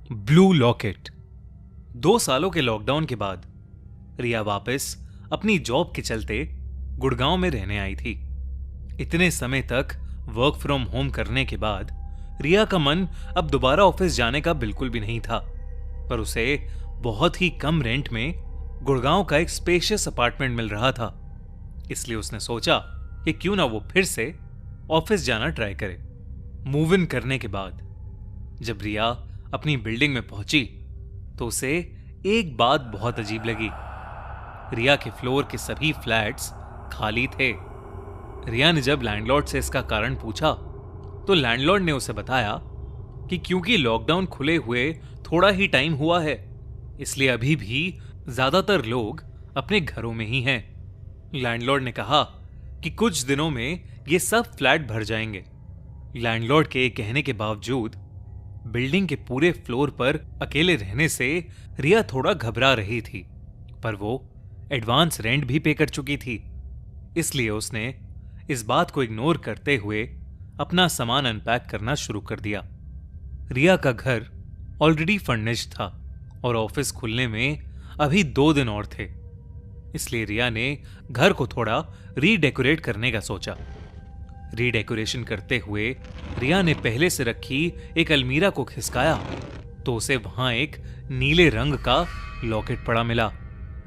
Blue locket. 2 सालों के lockdown के बाद रिया वापस अपनी जॉब के चलते गुड़गांव में रहने आई थी। इतने समय तक वर्क फ्रॉम होम करने के बाद रिया का मन अब दोबारा ऑफिस जाने का बिल्कुल भी नहीं था, पर उसे बहुत ही कम रेंट में गुड़गांव का एक स्पेशियस अपार्टमेंट मिल रहा था। इसलिए उसने सोचा कि क्यों ना वो फिर से ऑफिस जाना ट्राई करे। मूव इन करने के बाद जब रिया अपनी बिल्डिंग में पहुंची तो उसे एक बात बहुत अजीब लगी। रिया के फ्लोर के सभी फ्लैट्स खाली थे। रिया ने जब लैंडलॉर्ड से इसका कारण पूछा तो लैंडलॉर्ड ने उसे बताया कि क्योंकि लॉकडाउन खुले हुए थोड़ा ही टाइम हुआ है, इसलिए अभी भी ज्यादातर लोग अपने घरों में ही हैं। लैंडलॉर्ड ने कहा कि कुछ दिनों में ये सब फ्लैट भर जाएंगे। लैंडलॉर्ड के कहने के बावजूद बिल्डिंग के पूरे फ्लोर पर अकेले रहने से रिया थोड़ा घबरा रही थी, पर वो एडवांस रेंट भी पे कर चुकी थी। इसलिए उसने इस बात को इग्नोर करते हुए अपना सामान अनपैक करना शुरू कर दिया। रिया का घर ऑलरेडी फर्निश्ड था और ऑफिस खुलने में अभी 2 दिन और थे, इसलिए रिया ने घर को थोड़ा रीडेकोरेट करने का सोचा। रीडेकोरेशन करते हुए रिया ने पहले से रखी एक अलमीरा को खिसकाया तो उसे वहां एक नीले रंग का लॉकेट पड़ा मिला।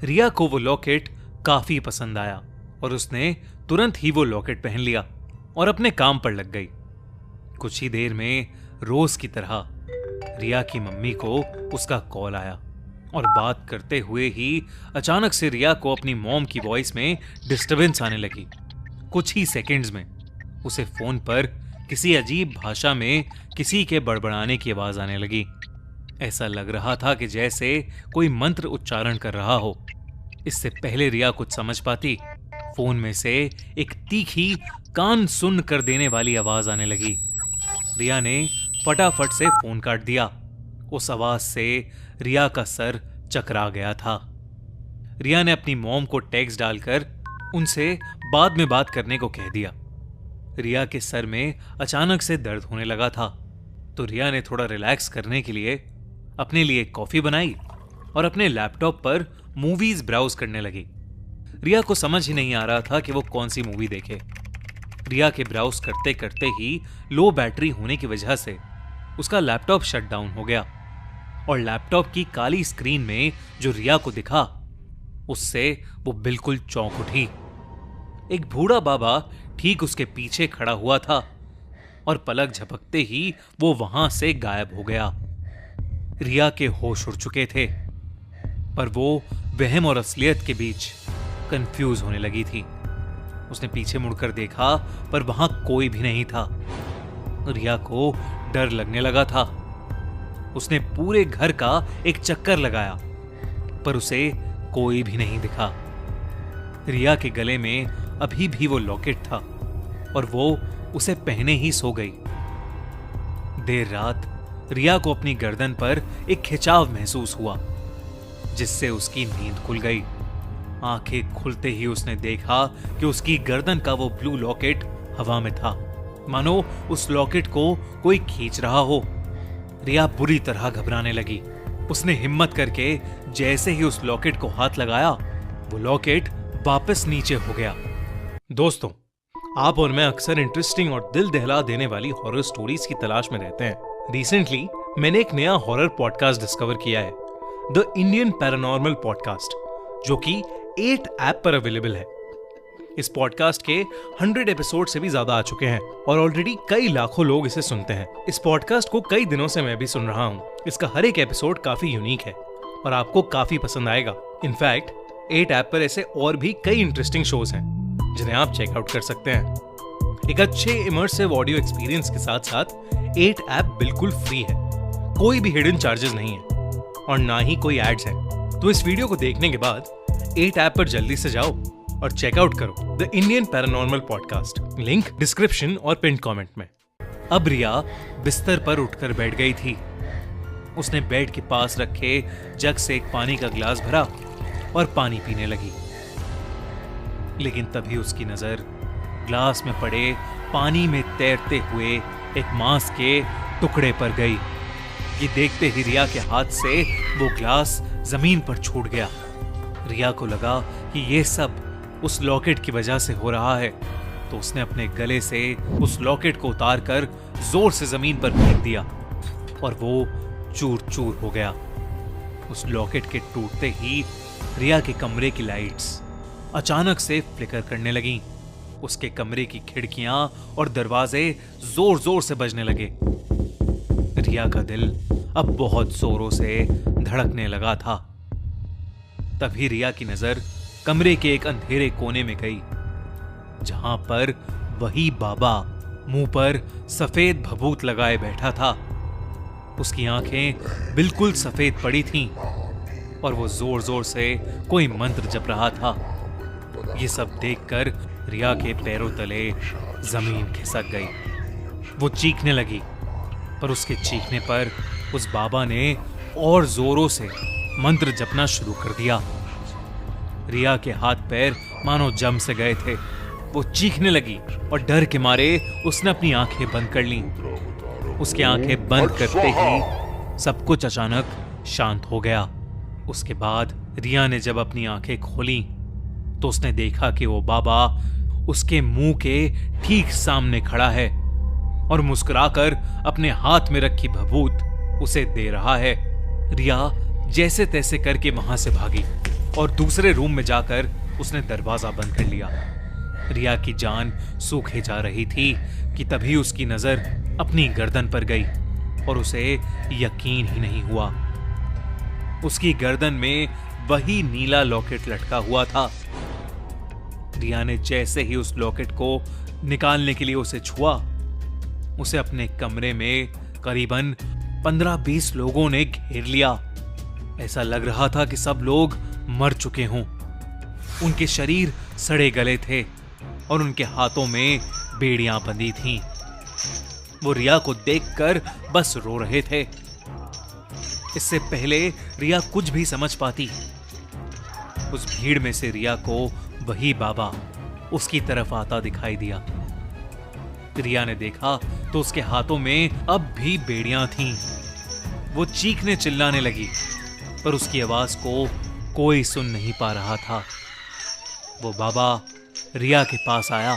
रिया को वो लॉकेट काफी पसंद आया और उसने तुरंत ही वो लॉकेट पहन लिया और अपने काम पर लग गई। कुछ ही देर में रोज की तरह रिया की मम्मी को उसका कॉल आया और बात करते हुए ही अचानक से रिया को अपनी मॉम की वॉइस में डिस्टरबेंस आने लगी। कुछ ही सेकंड्स में उसे फोन पर किसी अजीब भाषा में किसी के बड़बड़ाने की आवाज आने लगी। ऐसा लग रहा था कि जैसे कोई मंत्र उच्चारण कर रहा हो। इससे पहले रिया कुछ समझ पाती, फोन में से एक तीखी कान सुन कर देने वाली आवाज आने लगी। रिया ने फटाफट से फोन काट दिया। उस आवाज से रिया का सर चकरा गया था। रिया ने अपनी मॉम को टेक्स्ट डालकर उनसे बाद में बात करने को कह दिया। रिया के सर में अचानक से दर्द होने लगा था, तो रिया ने थोड़ा रिलैक्स करने के लिए अपने लिए कॉफी बनाई और अपने लैपटॉप पर मूवीज ब्राउज करने लगी। रिया को समझ ही नहीं आ रहा था कि वो कौन सी मूवी देखे। रिया के ब्राउज करते करते ही लो बैटरी होने की वजह से उसका लैपटॉप शट डाउन हो गया और लैपटॉप की काली स्क्रीन में जो रिया को दिखा उससे वो बिल्कुल चौंक उठी। एक बूढ़ा बाबा ठीक उसके पीछे खड़ा हुआ था और पलक झपकते ही वो वहां से गायब हो गया। रिया के होश उड़ चुके थे, पर वो वहम और असलियत के बीच कंफ्यूज होने लगी थी। उसने पीछे मुड़कर देखा, पर वहां कोई भी नहीं था। रिया को डर लगने लगा था। उसने पूरे घर का एक चक्कर लगाया, पर उसे कोई भी नहीं दिखा। रिया के गले में अभी भी वो लॉकेट था और वो उसे पहने ही सो गई। देर रात रिया को अपनी गर्दन पर एक खिंचाव महसूस हुआ, जिससे उसकी नींद खुल गई। आंखें खुलते ही उसने देखा कि उसकी गर्दन का वो ब्लू लॉकेट हवा में था, मानो उस लॉकेट को कोई खींच रहा हो। रिया बुरी तरह घबराने लगी। उसने हिम्मत करके जैसे ही उस लॉकेट को हाथ लगाया, वो लॉकेट वापस नीचे हो गया। दोस्तों, आप और मैं अक्सर इंटरेस्टिंग और दिल दहला देने वाली हॉरर स्टोरीज की तलाश में रहते हैं। रिसेंटली मैंने एक नया हॉरर पॉडकास्ट डिस्कवर किया है, द इंडियन पैरानॉर्मल पॉडकास्ट, जो कि 8 ऐप पर अवेलेबल है। इस पॉडकास्ट के 100 एपिसोड से भी ज्यादा आ चुके हैं और ऑलरेडी कई लाखों लोग इसे सुनते हैं। इस पॉडकास्ट को कई दिनों से मैं भी सुन रहा हूँ। इसका हर एक एपिसोड काफी यूनिक है और आपको काफी पसंद आएगा। इनफैक्ट 8 ऐप पर ऐसे और भी कई इंटरेस्टिंग शोज हैं जिन्हें आप चेकआउट कर सकते हैं। एक अच्छे इमर्सिव ऑडियो एक्सपीरियंस के साथ साथ 8 ऐप बिल्कुल फ्री है। कोई भी हिडन चार्जेस नहीं है और ना ही कोई एड्स हैं। तो इस वीडियो को देखने के बाद 8 ऐप पर जल्दी से जाओ और चेकआउट करो the Indian paranormal podcast. Link description और पिन कमेंट में। अब रिया बिस्तर पर उठकर बैठ गई थी। उसने बेड के पास रखे जग से एक पानी का गिलास भरा और पानी पीने लगी। लेकिन तभी उसकी नजर ग्लास में पड़े पानी में तैरते हुए एक मांस के टुकड़े पर गई। ये देखते ही रिया के हाथ से वो ग्लास जमीन पर छूट गया। रिया को लगा कि ये सब उस लॉकेट की वजह से हो रहा है, तो उसने अपने गले से उस लॉकेट को उतारकर जोर से जमीन पर फेंक दिया और वो चूर चूर हो गया। उस लॉकेट के टूटते ही रिया के कमरे की लाइट्स अचानक से फ्लिकर करने लगीं। उसके कमरे की खिड़कियां और दरवाजे जोर जोर से बजने लगे। रिया का दिल अब बहुत जोरों से धड़कने लगा था। तभी रिया की नजर कमरे के एक अंधेरे कोने में गई, जहां पर वही बाबा मुंह पर सफेद भभूत लगाए बैठा था। उसकी आंखें बिल्कुल सफेद पड़ी थीं और वो जोर जोर से कोई मंत्र जप रहा था। ये सब देखकर रिया के पैरों तले जमीन खिसक गई। वो चीखने लगी, पर उसके चीखने पर उस बाबा ने और जोरों से मंत्र जपना शुरू कर दिया। रिया के हाथ पैर मानो जम से गए थे। वो चीखने लगी और डर के मारे उसने अपनी आंखें बंद कर लीं। उसकी आंखें बंद करते ही सब कुछ अचानक शांत हो गया। उसके बाद रिया ने जब अपनी आंखें खोली तो उसने देखा कि वो बाबा उसके मुंह के ठीक सामने खड़ा है और मुस्कुराकर अपने हाथ में रखी भभूत उसे दे रहा है। रिया जैसे तैसे करके वहां से भागी और दूसरे रूम में जाकर उसने दरवाजा बंद कर लिया। रिया की जान सूखे जा रही थी कि तभी उसकी नजर अपनी गर्दन पर गई और उसे यकीन ही नहीं हुआ। उसकी गर्दन में वही नीला लॉकेट लटका हुआ था। रिया ने जैसे ही उस लॉकेट को निकालने के लिए उसे छुआ, उसे अपने कमरे में करीबन 15-20 लोगों ने घेर लिया। ऐसा लग रहा था कि सब लोग मर चुके हों। उनके शरीर सड़े गले थे और उनके हाथों में बेड़ियां बंधी थीं। वो रिया को देखकर बस रो रहे थे। इससे पहले रिया कुछ भी समझ पाती, उस भीड़ में से रिया को वही बाबा उसकी तरफ आता दिखाई दिया। रिया ने देखा तो उसके हाथों में अब भी बेड़ियां थीं। वो चीखने चिल्लाने लगी, पर उसकी आवाज को कोई सुन नहीं पा रहा था। वो बाबा रिया के पास आया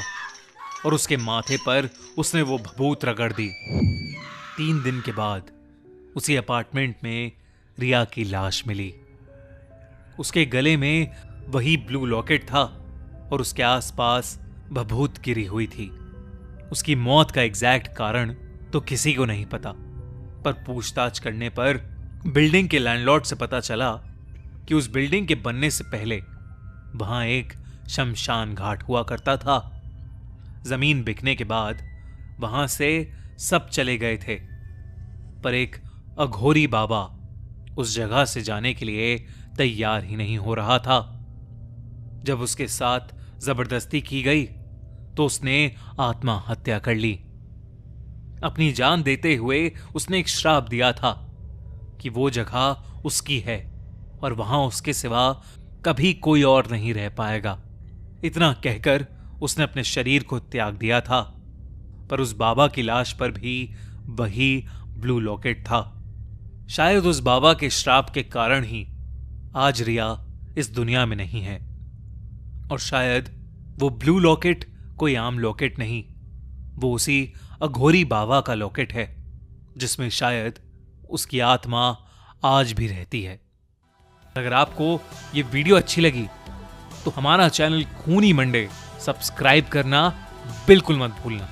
और उसके माथे पर उसने वो भभूत रगड़ दी। 3 दिन के बाद उसी अपार्टमेंट में रिया की लाश मिली। उसके गले में वही ब्लू लॉकेट था और उसके आसपास भभूत गिरी हुई थी। उसकी मौत का एग्जैक्ट कारण तो किसी को नहीं पता, पर पूछताछ करने पर बिल्डिंग के लैंडलॉर्ड से पता चला कि उस बिल्डिंग के बनने से पहले वहां एक शमशान घाट हुआ करता था। जमीन बिकने के बाद वहां से सब चले गए थे, पर एक अघोरी बाबा उस जगह से जाने के लिए तैयार ही नहीं हो रहा था। जब उसके साथ जबरदस्ती की गई तो उसने आत्महत्या कर ली। अपनी जान देते हुए उसने एक श्राप दिया था कि वो जगह उसकी है और वहां उसके सिवा कभी कोई और नहीं रह पाएगा। इतना कहकर उसने अपने शरीर को त्याग दिया था, पर उस बाबा की लाश पर भी वही ब्लू लॉकेट था। शायद उस बाबा के श्राप के कारण ही आज रिया इस दुनिया में नहीं है, और शायद वो ब्लू लॉकेट कोई आम लॉकेट नहीं, वो उसी अघोरी बाबा का लॉकेट है जिसमें शायद उसकी आत्मा आज भी रहती है। अगर आपको ये वीडियो अच्छी लगी तो हमारा चैनल खूनी मंडे सब्सक्राइब करना बिल्कुल मत भूलना।